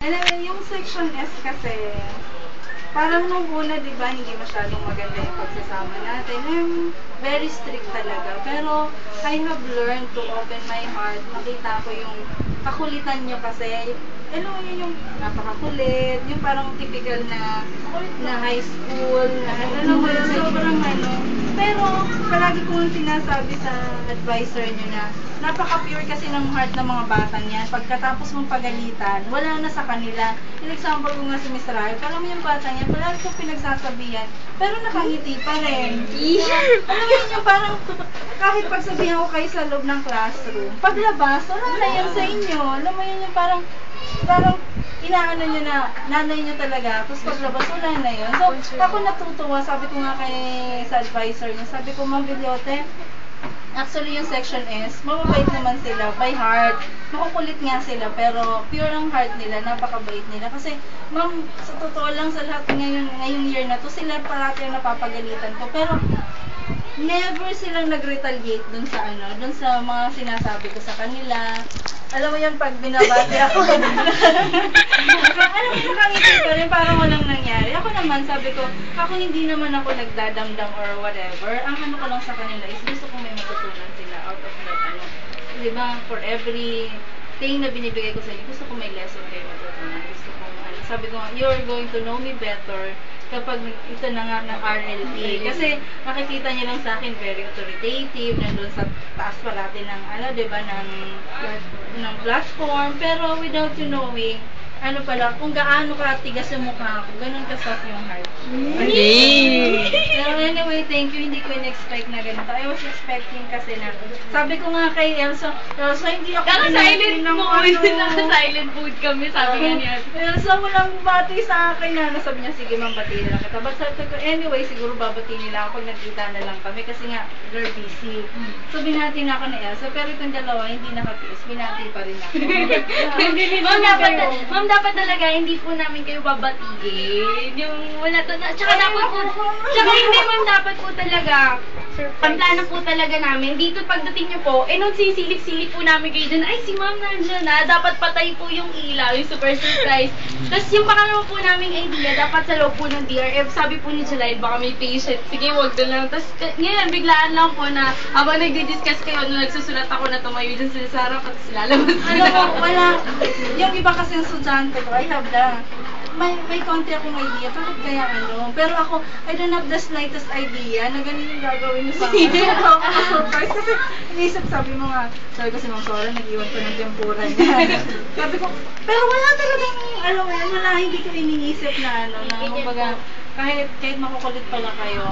Anyway, yung section S kasi, parang nung una, di ba, hindi masyadong maganda yung pagsasama natin. Very strict talaga. Pero, I have learned to open my heart. Nakita ko yung kakulitan nyo kasi. Alam mo yun yung napakakulit, yung parang typical na high school, na alam mo yun, sobrang ano. Pero, palagi kong sinasabi sa advisor nyo na, napaka-pure kasi ng heart ng mga batang yan. Pagkatapos mong pagalitan, wala na sa kanila. In example ko nga si Miss Rai, alam mo yung batang yan, palagi kong pinagsasabihan, pero nakangiti pa rin. Alam mo yun yung parang, kahit pagsabihan ko kayo sa loob ng classroom, paglabas, wala na yan sa inyo. Alam mo yun yung parang inaano nyo na, nanay nyo talaga, tapos paglabas, wala na yun. So, ako natutuwa, sabi ko nga kay sa advisor nyo, sabi ko, Ma'am Villote, actually, yung section S, mababait naman sila, by heart. Makukulit nga sila, pero pure ang heart nila, napakabait nila. Kasi, ma'am, sa totoo lang, sa lahat ngayong year na to, sila parati ang napapagalitan ko. Pero, never silang nag-retaliate dun sa mga sinasabi ko sa kanila. Alam mo yun, pag binabati ako, alam mo yung nakangiti ko rin, parang walang nangyari. Ako naman, sabi ko, ako hindi naman ako nagdadamdam or whatever. Ang ano ko lang sa kanila is gusto kong may matutunan sila out of that, diba, for every thing na binibigay ko sa inyo, gusto ko may lesson kayo matutunan. Gusto kong, sabi ko, you're going to know me better kapag ito na nga ng RLP. Kasi nakikita niyo lang sa akin very authoritative, nandun sa taas parati ng diba, ng platform, pero without you knowing, pala, kung gaano katigas yung mukha ko, ganun ka-soft yung heart. Pero anyway, thank you. Hindi ko in-expect na ganito. I was expecting kasi na, sabi ko nga kay Elsa, hindi ako silent mood. Silent mood kami, sabi nga niya. Elsa, walang bati sa akin na. Sabi niya, sige, mambati na lang kita. But sabi ko, anyway, siguro babati nila ako pag nagkita na lang kami kasi nga, they're busy. So, binati na ako ni Elsa, pero itong dalawa, hindi nakatiis. Binati pa rin ako. Ma'am, dapat talaga hindi po namin kayo babatiin. Yung wala to na. Tsaka hindi ma'am, dapat po talaga. Ang plano po talaga namin, dito pagdating niyo po, nung sisilip-silip po namin kayo dun, ay si ma'am nandiyan na, dapat patay po yung ilaw, yung super surprise. Tapos yung pangalawa po naming idea, dapat sa loob po ng DRF, sabi po ni July, baka may patient, sige wag na lang. Tapos ngayon, biglaan lang po na, habang nagdi-discuss kayo, nung nagsusulat ako na tumayo dun sa sarap at lalabas sila. Wala. Yung iba kasi yung estudyante ko, I have may konti akong idea, bakit kaya pero ako, I don't have the slightest idea na ganun yung gagawin niyo sa akin. Ako surprise kasi inisip, sabi ko si Ma'am Sora, nag-iwan ko ng tempura niya. Sabi ko, pero wala talagang, wala, hindi ko iniisip na kumbaga, kahit makukulit pala kayo,